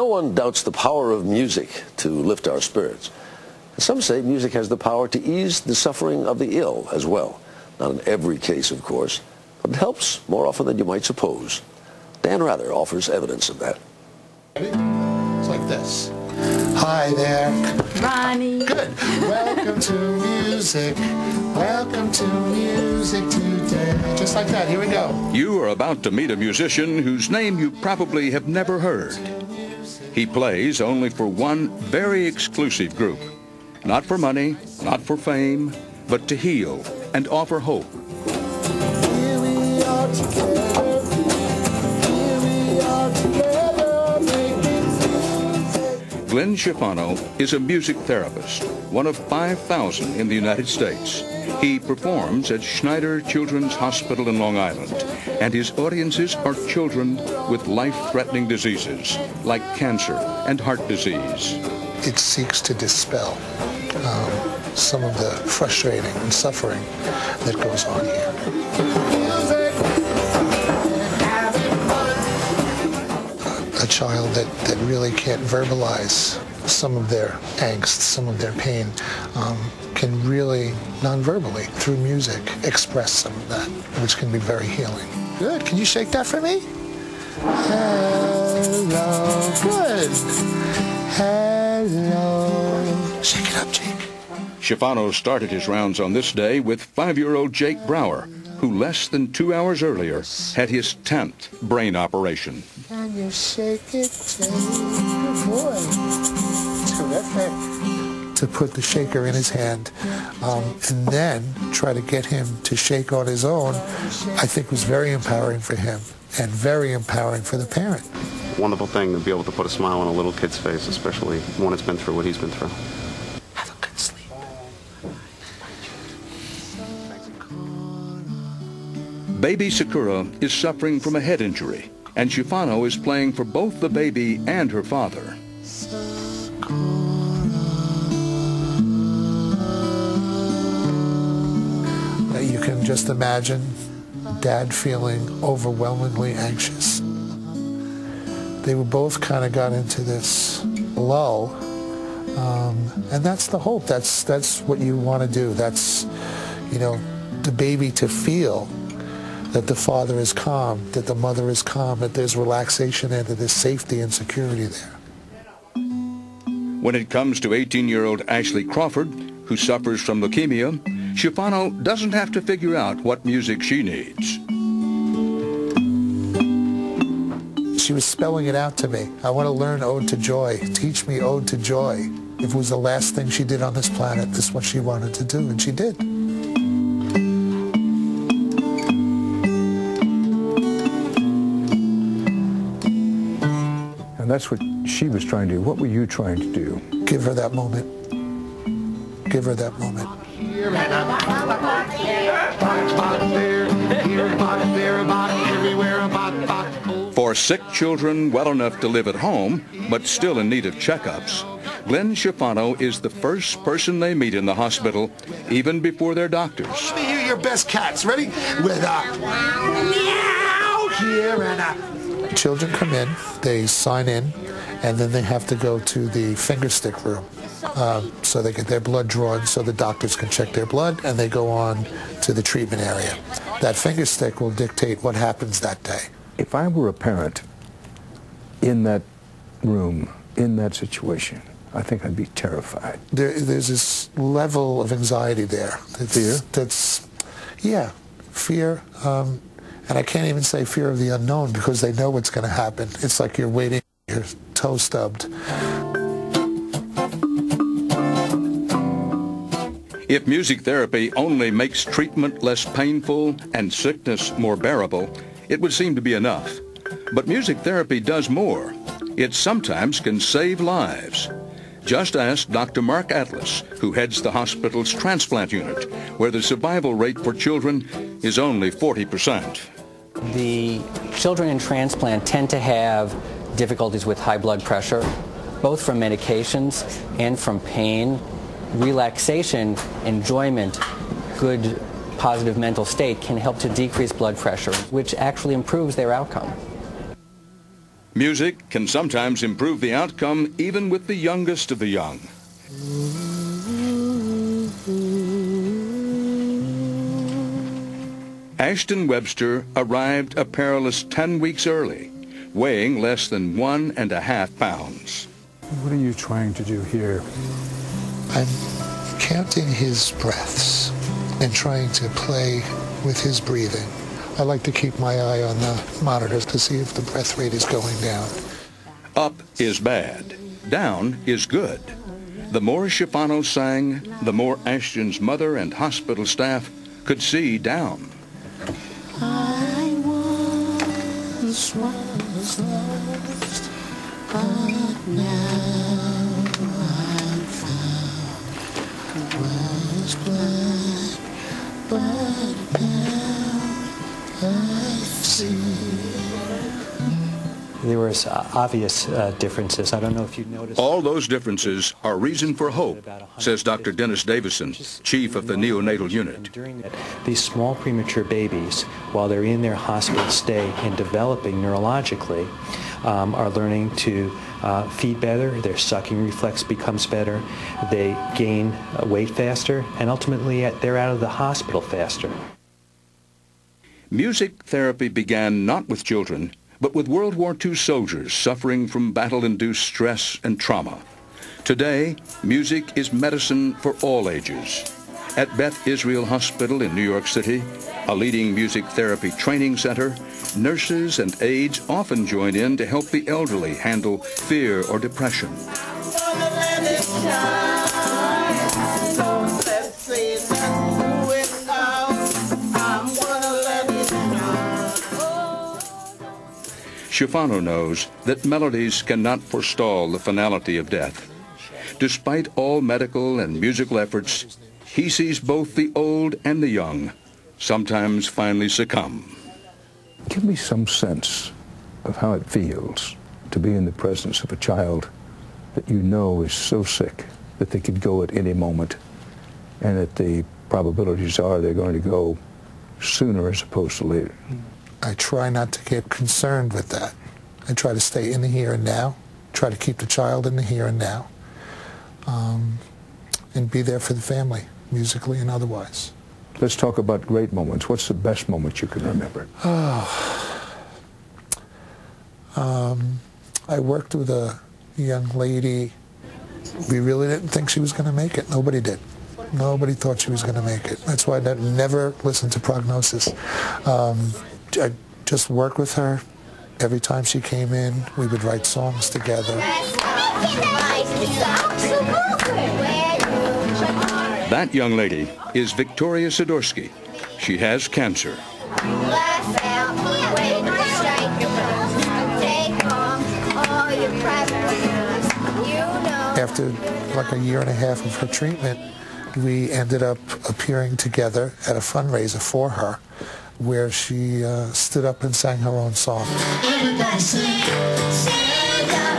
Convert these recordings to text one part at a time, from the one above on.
no one doubts the power of music to lift our spirits. Some say music has the power to ease the suffering of the ill as well. Not in every case, of course, but it helps more often than you might suppose. Dan Rather offers evidence of that. It's like this. Hi there. Ronnie. Good. Welcome to music. Welcome to music today. Just like that. Here we go. You are about to meet a musician whose name you probably have never heard. He plays only for one very exclusive group. Not for money, not for fame, but to heal and offer hope. Here we are together. Here we are together. Glenn Schifano is a music therapist, one of 5,000 in the United States. He performs at Schneider Children's Hospital in Long Island, and his audiences are children with life-threatening diseases like cancer and heart disease. It seeks to dispel some of the frustrating and suffering that goes on here. A child that really can't verbalize some of their angst, some of their pain, can really, non-verbally, through music, express some of that, which can be very healing. Good. Can you shake that for me? Hello. Good. Hello. Shake it up, Jake. Schifano started his rounds on this day with 5-year-old Jake Brower, who less than 2 hours earlier had his 10th brain operation. Can you shake it, Jake? Good boy. Terrific. To put the shaker in his hand and then try to get him to shake on his own, I think was very empowering for him and very empowering for the parent. Wonderful thing to be able to put a smile on a little kid's face, especially one that's been through what he's been through. Have a good sleep. Baby Sakura is suffering from a head injury, and Schifano is playing for both the baby and her father. You can just imagine Dad feeling overwhelmingly anxious. They were both kind of got into this lull, and that's the hope. That's what you want to do. That's, you know, the baby to feel that the father is calm, that the mother is calm, that there's relaxation and that there's safety and security there. When it comes to 18-year-old Ashley Crawford, who suffers from leukemia, Schifano doesn't have to figure out what music she needs. She was spelling it out to me. I want to learn Ode to Joy. Teach me Ode to Joy. If it was the last thing she did on this planet, this is what she wanted to do, and she did. And that's what she was trying to do. What were you trying to do? Give her that moment. Give her that moment. For sick children well enough to live at home, but still in need of checkups, Glenn Schifano is the first person they meet in the hospital, even before their doctors. Let me hear your best cats. Ready? With a meow here and a... Children come in, they sign in, and then they have to go to the finger stick room. So they get their blood drawn so the doctors can check their blood, and they go on to the treatment area. That finger stick will dictate what happens that day. If I were a parent in that room, in that situation, I think I'd be terrified. There's this level of anxiety there. Fear? Yeah, fear. And I can't even say fear of the unknown because they know what's going to happen. It's like you're waiting, your toe stubbed. If music therapy only makes treatment less painful and sickness more bearable, it would seem to be enough. But music therapy does more. It sometimes can save lives. Just ask Dr. Mark Atlas, who heads the hospital's transplant unit, where the survival rate for children is only 40%. The children in transplant tend to have difficulties with high blood pressure, both from medications and from pain. Relaxation, enjoyment, good positive mental state can help to decrease blood pressure, which actually improves their outcome. Music can sometimes improve the outcome even with the youngest of the young. Ashton Webster arrived a perilous 10 weeks early, weighing less than 1.5 pounds. What are you trying to do here? I'm counting his breaths and trying to play with his breathing. I like to keep my eye on the monitors to see if the breath rate is going down. Up is bad. Down is good. The more Schifano sang, the more Ashton's mother and hospital staff could see down. I once was lost, but now I'm found. Was blind, but now I see. There were obvious differences. I don't know if you noticed. All those differences are reason for hope, says Dr. Dennis Davison, chief of the neonatal unit. These small premature babies, while they're in their hospital stay and developing neurologically, are learning to feed better, their sucking reflex becomes better, they gain weight faster, and ultimately they're out of the hospital faster. Music therapy began not with children, but with World War II soldiers suffering from battle-induced stress and trauma. Today, music is medicine for all ages. At Beth Israel Hospital in New York City, a leading music therapy training center, nurses and aides often join in to help the elderly handle fear or depression. Schifano knows that melodies cannot forestall the finality of death. Despite all medical and musical efforts, he sees both the old and the young sometimes finally succumb. Give me some sense of how it feels to be in the presence of a child that you know is so sick that they could go at any moment, and that the probabilities are they're going to go sooner as opposed to later. I try not to get concerned with that. I try to stay in the here and now, try to keep the child in the here and now, and be there for the family, musically and otherwise. Let's talk about great moments. What's the best moment you can remember? I worked with a young lady. We really didn't think she was going to make it. Nobody did. Nobody thought she was going to make it. That's why I never listened to prognosis. I just worked with her. Every time she came in, we would write songs together. That young lady is Victoria Sidorsky. She has cancer. After like a year and a half of her treatment, we ended up appearing together at a fundraiser for her, where she stood up and sang her own song. Everybody stand up,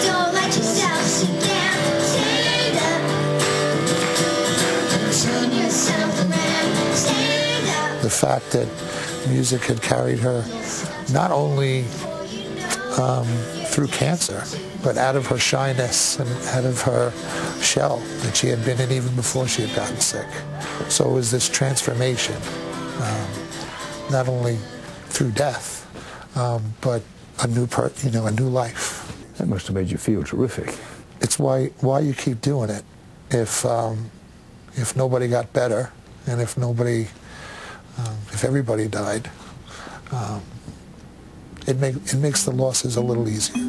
don't let yourself sit down, stand up, turn yourself around, stand up. The fact that music had carried her not only through cancer, but out of her shyness and out of her shell that she had been in even before she had gotten sick. So it was this transformation. Not only through death, but a new life. That must have made you feel terrific. It's why you keep doing it. If nobody got better, and if everybody died, it makes the losses a little easier.